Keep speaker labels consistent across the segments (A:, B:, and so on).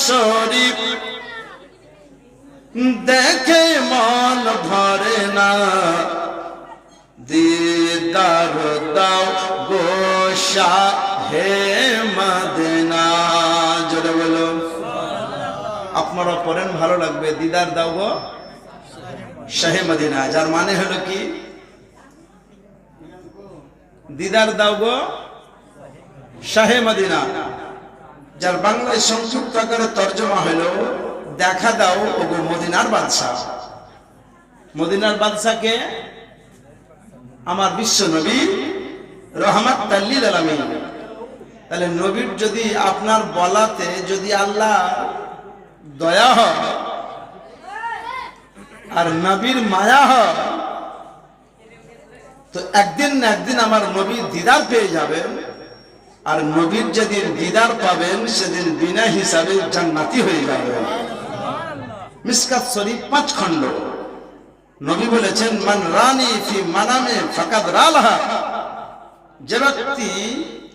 A: শরীফ দেখে মন ভরে না, দিদার দাও গো শাহে মদিনা। জোরে বলো। আপনারা পড়েন, ভালো লাগবে। দিদার দাও গো শাহে মদিনা, যার মানে হলো কি দিদার দাও গো শাহে মদিনা, যার বাংলায় সংক্ষিপ্ত আকারে তর্জমা হলো দেখা দাও ওগো মদিনার বাদশাহ। মদিনার বাদশাকে আমার বিশ্ব নবী রহমাতুল লিল আলামিন। তাহলে নবীর যদি আপনার বলাতে যদি আল্লাহ দয়া হয় আর নবীর মায়া হয়, তো একদিন না একদিন আমার নবীর দিদার পেয়ে যাবেন। আর নবীর যেদিন দিদার পাবেন সেদিন বিনা হিসাবে জান্নাতি হয়ে যাবেন। মিসকাত শরীফ 5 খণ্ড। নবী বলেছেন, মান রানি ফি মানামে ফাকাদ রালাহা। যে ব্যক্তি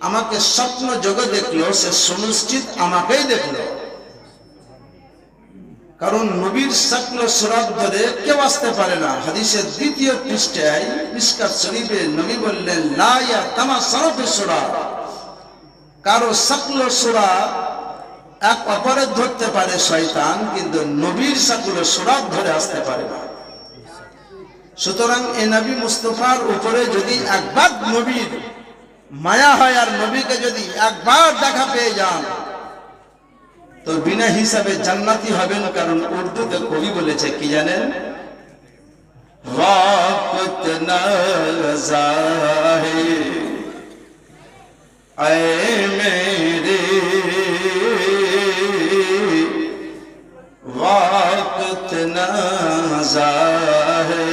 A: আমাকে স্বপ্ন যোগে দেখলো সে সুনিশ্চিত আমাকেই দেখলো। কারণ নবীর স্বপ্ন সুরাত ধরে কেউ আসতে পারে না। হাদিসের 2য় পৃষ্ঠায় মিসকাত শরীফে নবী বললেন, লা ইয়া তামাসারু ফি সুরাত। কারো স্বপ্ন সুরাত এক অপরের ধরতে পারে শয়তান, কিন্তু নবীর স্বপ্ন সুরাত ধরে আসতে পারে না। সুতরাং এই নবী মুস্তাফার উপরে যদি একবার নবীর মায়া হয় আর নবীকে যদি একবার দেখা পেয়ে যান তো বিনা হিসাবে জান্নাতি হবেন। কারণ উর্দুতে কবি বলেছে কি জানেন, ওয়াক্ত না জাহে আয়ে মেরে ওয়াক্ত না জাহে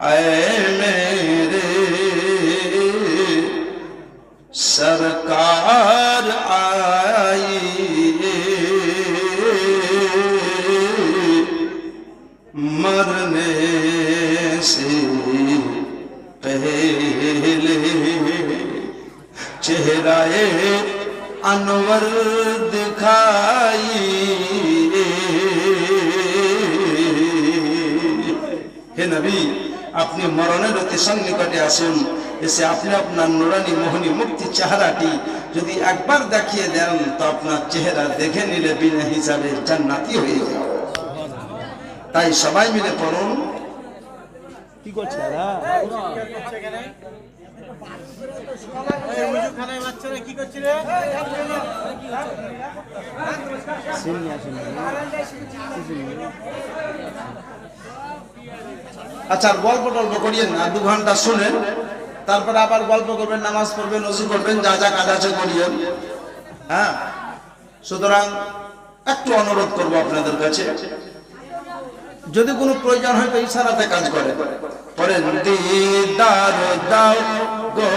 A: आए मेरे सरकार आई मरने से पहले चेहराए अनवर दिखाई। हे नबी, আপনি মরণের অতি সন্নিকটে আসুন। এসে আপনি আপনার নুরানি মোহনী মুক্তি চেহারাটি যদি একবার দেখিয়ে দেন তো আপনার চেহারা দেখে নিলে বিনা হিসাবে জান্নাতি হয়ে যাবে। তাই সবাই মিলে পড়ুন। কি করছে আচ্ছা, গল্প টল্প করিয়েন না, 2 ঘন্টা শুনেন, তারপরে আবার গল্প করবেন, নামাজ পড়বেন, ওযু করবেন, যা যা কাজ আছে করিয়েন। হ্যাঁ, সুতরাং একটু অনুরোধ করবো আপনাদের কাছে, যদি কোনো প্রয়োজন হয় তো ইশারাতে কাজ করে পড়েন। দিদার দাও গো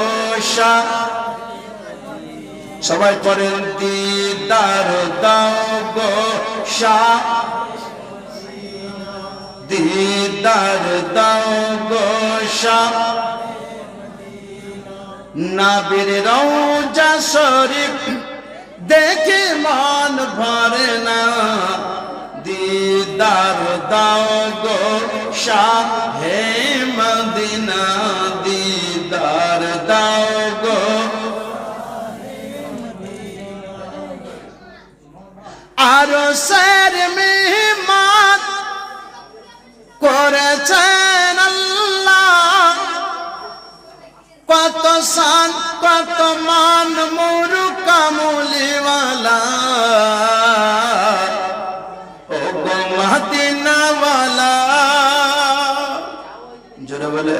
A: শাহ, সবাই পড়েন। দিদার দাও গো শাহ, দিদার দাও গো শাহ, নবীর রওজা শরীফ দেখে মন ভরে না, দিদার দাও গো শাহে মদিনা, দিদার দাও গো। আরো সের মেহমান করেছেন আল্লাহ, কত শান কত মান মুরু কামলিওয়ালা, ও গো মদিনাওয়ালা। জোরে বলে